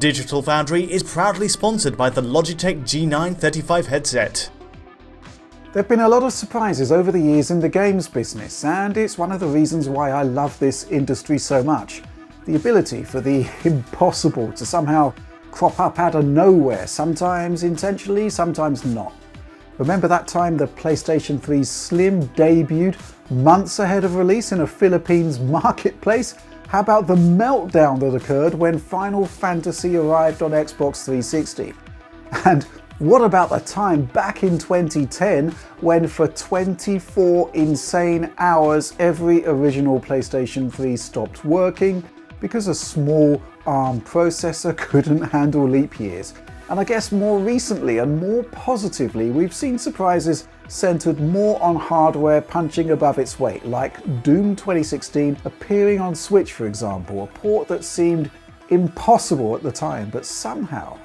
Digital Foundry is proudly sponsored by the Logitech G935 headset. There have been a lot of surprises over the years in the games business, and it's one of the reasons why I love this industry so much. The ability for the impossible to somehow crop up out of nowhere, sometimes intentionally, sometimes not. Remember that time the PlayStation 3 Slim debuted months ahead of release in a Philippines marketplace? How about the meltdown that occurred when Final Fantasy arrived on Xbox 360? And what about the time back in 2010 when for 24 insane hours every original PlayStation 3 stopped working because a small ARM processor couldn't handle leap years? And I guess more recently and more positively, we've seen surprises centered more on hardware punching above its weight, like Doom 2016 appearing on Switch, for example, a port that seemed impossible at the time, but somehow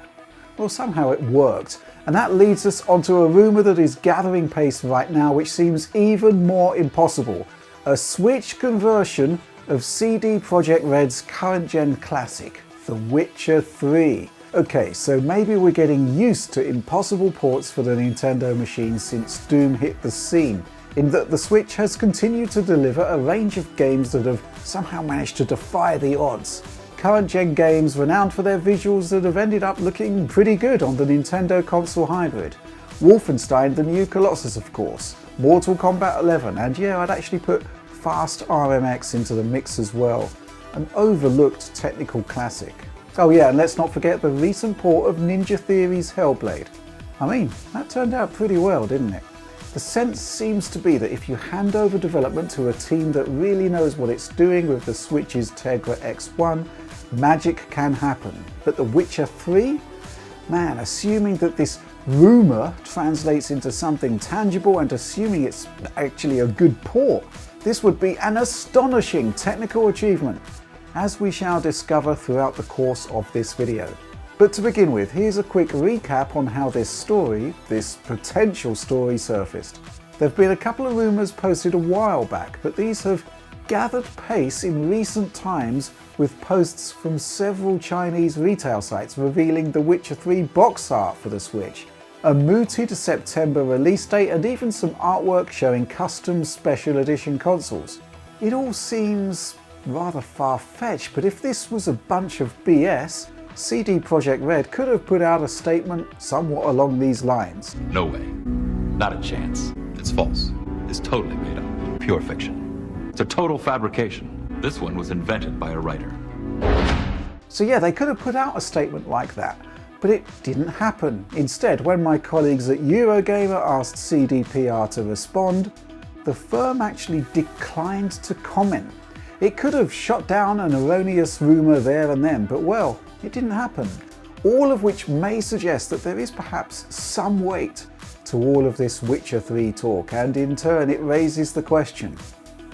it worked. And that leads us onto a rumour that is gathering pace right now, which seems even more impossible. A Switch conversion of CD Projekt Red's current-gen classic, The Witcher 3. Okay, so maybe we're getting used to impossible ports for the Nintendo machine since Doom hit the scene, in that the Switch has continued to deliver a range of games that have somehow managed to defy the odds. Current-gen games renowned for their visuals that have ended up looking pretty good on the Nintendo console hybrid. Wolfenstein: The New Colossus, of course, Mortal Kombat 11, and yeah, I'd actually put Fast RMX into the mix as well. An overlooked technical classic. Oh yeah, and let's not forget the recent port of Ninja Theory's Hellblade. I mean, that turned out pretty well, didn't it? The sense seems to be that if you hand over development to a team that really knows what it's doing with the Switch's Tegra X1, magic can happen. But The Witcher 3? Man, assuming that this rumour translates into something tangible and assuming it's actually a good port, this would be an astonishing technical achievement, as we shall discover throughout the course of this video. But to begin with, here's a quick recap on how this potential story surfaced. There have been a couple of rumours posted a while back, but these have gathered pace in recent times with posts from several Chinese retail sites revealing The Witcher 3 box art for the Switch, a mooted September release date, and even some artwork showing custom special edition consoles. It all seems rather far-fetched, but if this was a bunch of BS, CD Projekt Red could have put out a statement somewhat along these lines. No way. Not a chance. It's false. It's totally made up. Pure fiction. It's a total fabrication. This one was invented by a writer. So yeah, they could have put out a statement like that, but it didn't happen. Instead, when my colleagues at Eurogamer asked CDPR to respond, the firm actually declined to comment. It could have shot down an erroneous rumour there and then, but well, it didn't happen. All of which may suggest that there is perhaps some weight to all of this Witcher 3 talk, and in turn it raises the question,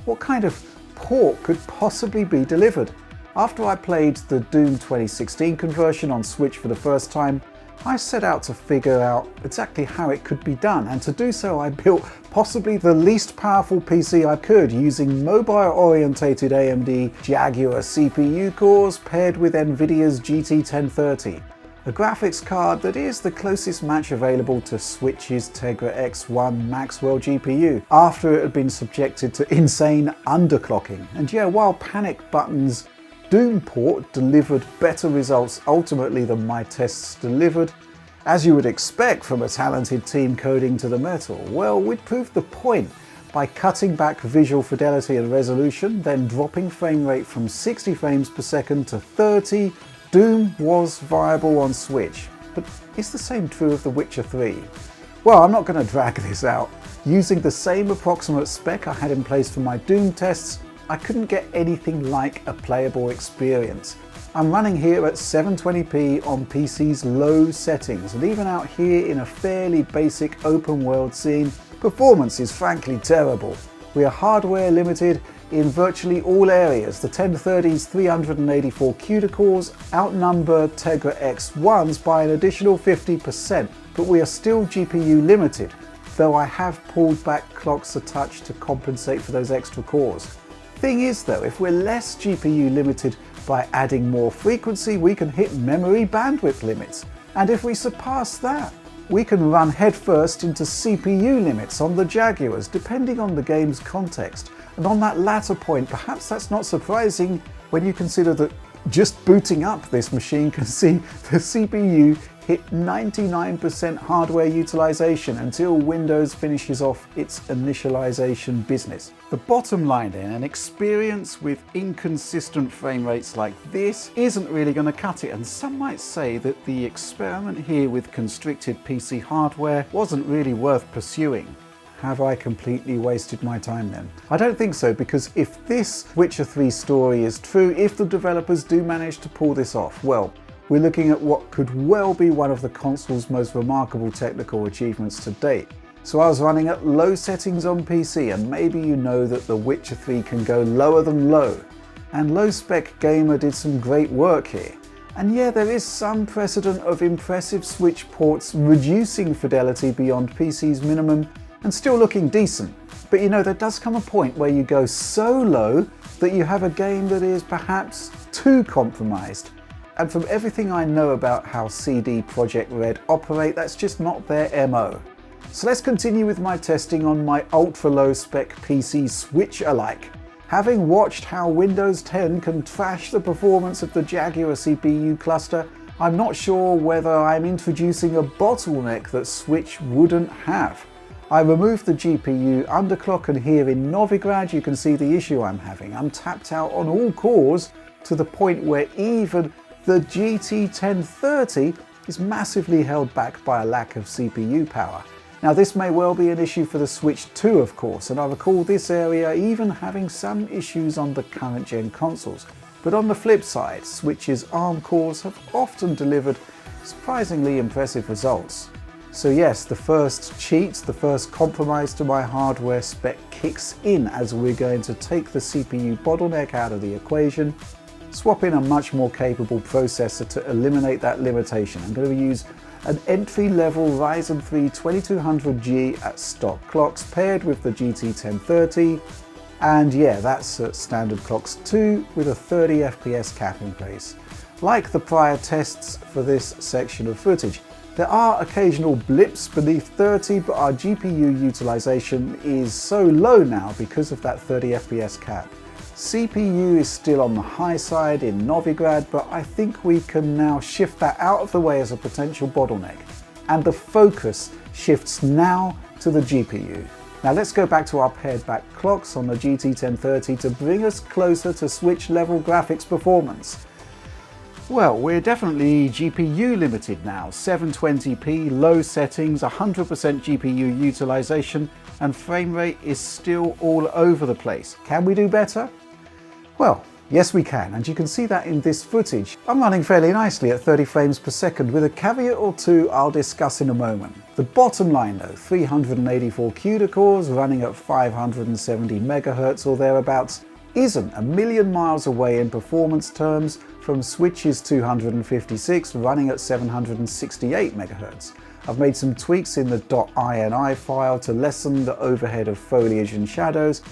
what kind of port could possibly be delivered? After I played the Doom 2016 conversion on Switch for the first time, I set out to figure out exactly how it could be done, and to do so I built possibly the least powerful PC I could, using mobile-orientated AMD Jaguar CPU cores paired with Nvidia's GT 1030, a graphics card that is the closest match available to Switch's Tegra X1 Maxwell GPU, after it had been subjected to insane underclocking. And yeah, while Panic Button's Doom port delivered better results ultimately than my tests delivered, as you would expect from a talented team coding to the metal, well, we'd proved the point by cutting back visual fidelity and resolution, then dropping frame rate from 60 frames per second to 30. Doom was viable on Switch. But is the same true of The Witcher 3? Well, I'm not going to drag this out. Using the same approximate spec I had in place for my Doom tests, I couldn't get anything like a playable experience. I'm running here at 720p on PC's low settings, and even out here in a fairly basic open world scene, performance is frankly terrible. We are hardware limited in virtually all areas. The 1030's 384 CUDA cores outnumber Tegra X1's by an additional 50%, but we are still GPU limited, though I have pulled back clocks a touch to compensate for those extra cores. Thing is though, if we're less GPU limited by adding more frequency, we can hit memory bandwidth limits. And if we surpass that, we can run headfirst into CPU limits on the Jaguars, depending on the game's context. And on that latter point, perhaps that's not surprising when you consider that just booting up this machine can see the CPU hit 99% hardware utilization until Windows finishes off its initialization business. The bottom line then, an experience with inconsistent frame rates like this isn't really going to cut it, and some might say that the experiment here with constricted PC hardware wasn't really worth pursuing. Have I completely wasted my time then? I don't think so, because if this Witcher 3 story is true, if the developers do manage to pull this off, well, we're looking at what could well be one of the console's most remarkable technical achievements to date. So I was running at low settings on PC, and maybe you know that The Witcher 3 can go lower than low. And Low Spec Gamer did some great work here. And yeah, there is some precedent of impressive Switch ports reducing fidelity beyond PC's minimum and still looking decent. But you know, there does come a point where you go so low that you have a game that is perhaps too compromised. And from everything I know about how CD Projekt Red operate, that's just not their MO. So let's continue with my testing on my ultra low spec PC Switch alike. Having watched how Windows 10 can trash the performance of the Jaguar CPU cluster, I'm not sure whether I'm introducing a bottleneck that Switch wouldn't have. I removed the GPU underclock, and here in Novigrad you can see the issue I'm having. I'm tapped out on all cores to the point where even the GT 1030 is massively held back by a lack of CPU power. Now this may well be an issue for the Switch 2 of course, and I recall this area even having some issues on the current gen consoles. But on the flip side, Switch's ARM cores have often delivered surprisingly impressive results. So yes, the first cheat, the first compromise to my hardware spec kicks in as we're going to take the CPU bottleneck out of the equation, swap in a much more capable processor to eliminate that limitation. I'm going to use an entry-level Ryzen 3 2200G at stock clocks paired with the GT 1030, and yeah, that's at standard clocks too, with a 30 FPS cap in place. Like the prior tests for this section of footage, there are occasional blips beneath 30, but our GPU utilization is so low now because of that 30 FPS cap. CPU is still on the high side in Novigrad, but I think we can now shift that out of the way as a potential bottleneck. And the focus shifts now to the GPU. Now let's go back to our paired back clocks on the GT 1030 to bring us closer to Switch level graphics performance. Well, we're definitely GPU limited now. 720p, low settings, 100% GPU utilization, and frame rate is still all over the place. Can we do better? Well, yes we can, and you can see that in this footage. I'm running fairly nicely at 30 frames per second with a caveat or two I'll discuss in a moment. The bottom line though, 384 CUDA cores running at 570 MHz or thereabouts isn't a million miles away in performance terms from Switch's 256 running at 768 MHz. I've made some tweaks in the .ini file to lessen the overhead of foliage and shadows,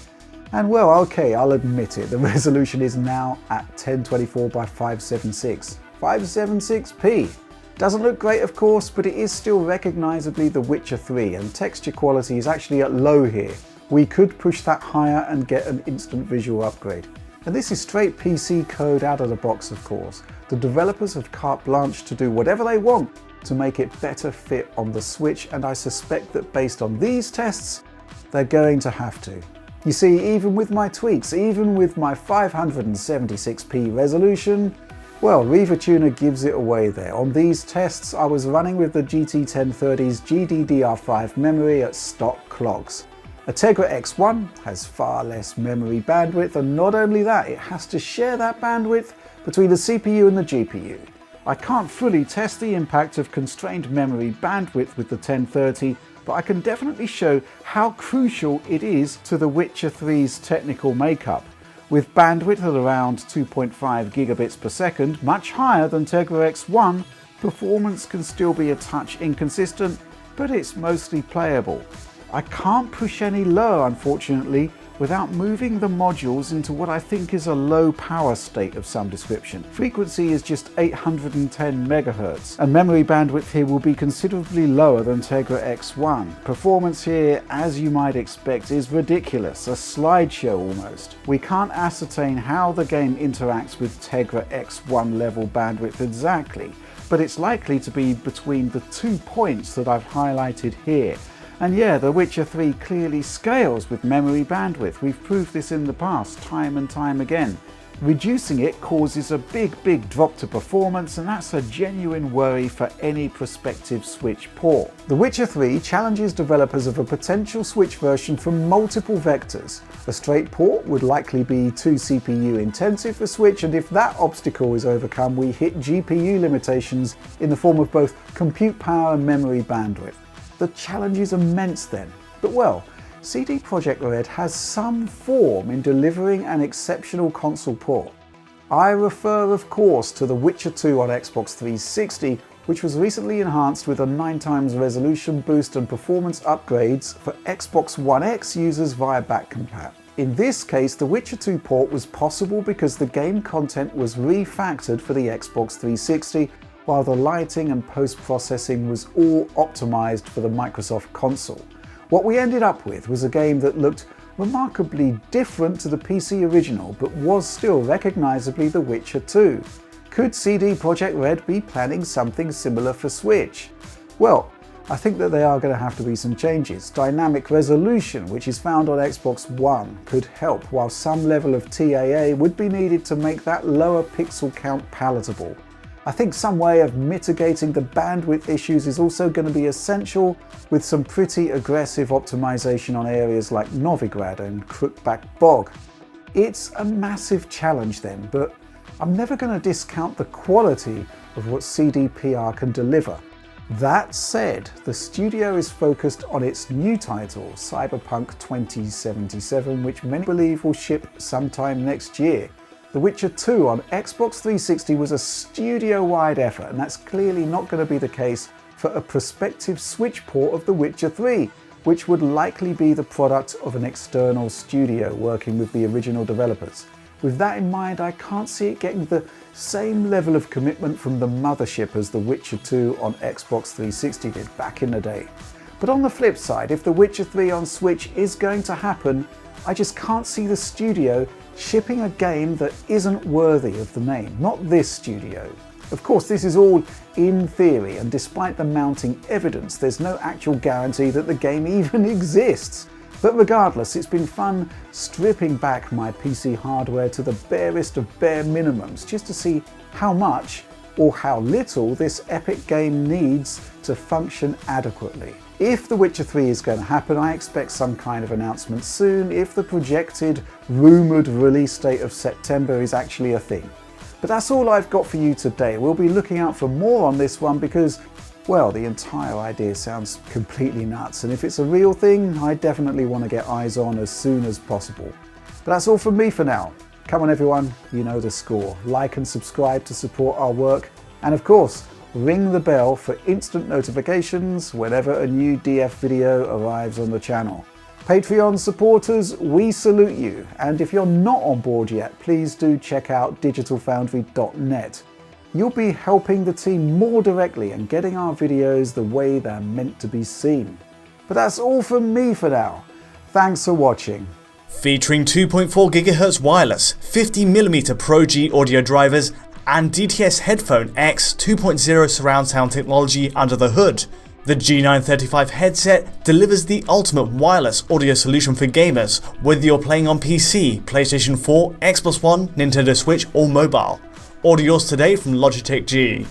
and well, okay, I'll admit it, the resolution is now at 1024 by 576. 576p. Doesn't look great of course, but it is still recognisably The Witcher 3, and texture quality is actually at low here. We could push that higher and get an instant visual upgrade. And this is straight PC code out of the box of course. The developers have carte blanche to do whatever they want to make it better fit on the Switch, and I suspect that based on these tests, they're going to have to. You see, even with my tweaks, even with my 576p resolution, well, RevaTuner gives it away there. On these tests, I was running with the GT 1030's GDDR5 memory at stock clocks. A Tegra X1 has far less memory bandwidth, and not only that, it has to share that bandwidth between the CPU and the GPU. I can't fully test the impact of constrained memory bandwidth with the 1030, but I can definitely show how crucial it is to The Witcher 3's technical makeup. With bandwidth at around 2.5 gigabits per second, much higher than Tegra X1, performance can still be a touch inconsistent, but it's mostly playable. I can't push any lower unfortunately, without moving the modules into what I think is a low power state of some description. Frequency is just 810 MHz, and memory bandwidth here will be considerably lower than Tegra X1. Performance here, as you might expect, is ridiculous, a slideshow almost. We can't ascertain how the game interacts with Tegra X1 level bandwidth exactly, but it's likely to be between the 2 points that I've highlighted here. And yeah, The Witcher 3 clearly scales with memory bandwidth. We've proved this in the past, time and time again. Reducing it causes a big drop to performance, and that's a genuine worry for any prospective Switch port. The Witcher 3 challenges developers of a potential Switch version from multiple vectors. A straight port would likely be too CPU intensive for Switch, and if that obstacle is overcome, we hit GPU limitations in the form of both compute power and memory bandwidth. The challenge is immense then, but well, CD Projekt Red has some form in delivering an exceptional console port. I refer of course to The Witcher 2 on Xbox 360, which was recently enhanced with a 9x resolution boost and performance upgrades for Xbox One X users via backcompat. In this case, the Witcher 2 port was possible because the game content was refactored for the Xbox 360, while the lighting and post-processing was all optimized for the Microsoft console. What we ended up with was a game that looked remarkably different to the PC original, but was still recognizably The Witcher 2. Could CD Projekt Red be planning something similar for Switch? Well, I think that there are going to have to be some changes. Dynamic resolution, which is found on Xbox One, could help, while some level of TAA would be needed to make that lower pixel count palatable. I think some way of mitigating the bandwidth issues is also going to be essential, with some pretty aggressive optimization on areas like Novigrad and Crookback Bog. It's a massive challenge then, but I'm never going to discount the quality of what CDPR can deliver. That said, the studio is focused on its new title, Cyberpunk 2077, which many believe will ship sometime next year. The Witcher 2 on Xbox 360 was a studio-wide effort, and that's clearly not going to be the case for a prospective Switch port of The Witcher 3, which would likely be the product of an external studio working with the original developers. With that in mind, I can't see it getting the same level of commitment from the mothership as The Witcher 2 on Xbox 360 did back in the day. But on the flip side, if The Witcher 3 on Switch is going to happen, I just can't see the studio shipping a game that isn't worthy of the name, not this studio. Of course, this is all in theory, and despite the mounting evidence, there's no actual guarantee that the game even exists. But regardless, it's been fun stripping back my PC hardware to the barest of bare minimums just to see how much or how little this epic game needs to function adequately. If The Witcher 3 is going to happen, I expect some kind of announcement soon if the projected, rumoured release date of September is actually a thing. But that's all I've got for you today. We'll be looking out for more on this one because, well, the entire idea sounds completely nuts, and if it's a real thing, I definitely want to get eyes on as soon as possible. But that's all from me for now. Come on everyone, you know the score. Like and subscribe to support our work, and of course, ring the bell for instant notifications whenever a new DF video arrives on the channel. Patreon supporters, we salute you, and if you're not on board yet, please do check out digitalfoundry.net. You'll be helping the team more directly and getting our videos the way they're meant to be seen. But that's all from me for now. Thanks for watching. Featuring 2.4 GHz wireless, 50mm Pro G audio drivers, and DTS Headphone X 2.0 surround sound technology under the hood, the G935 headset delivers the ultimate wireless audio solution for gamers, whether you're playing on PC, PlayStation 4, Xbox One, Nintendo Switch or mobile. Order yours today from Logitech G.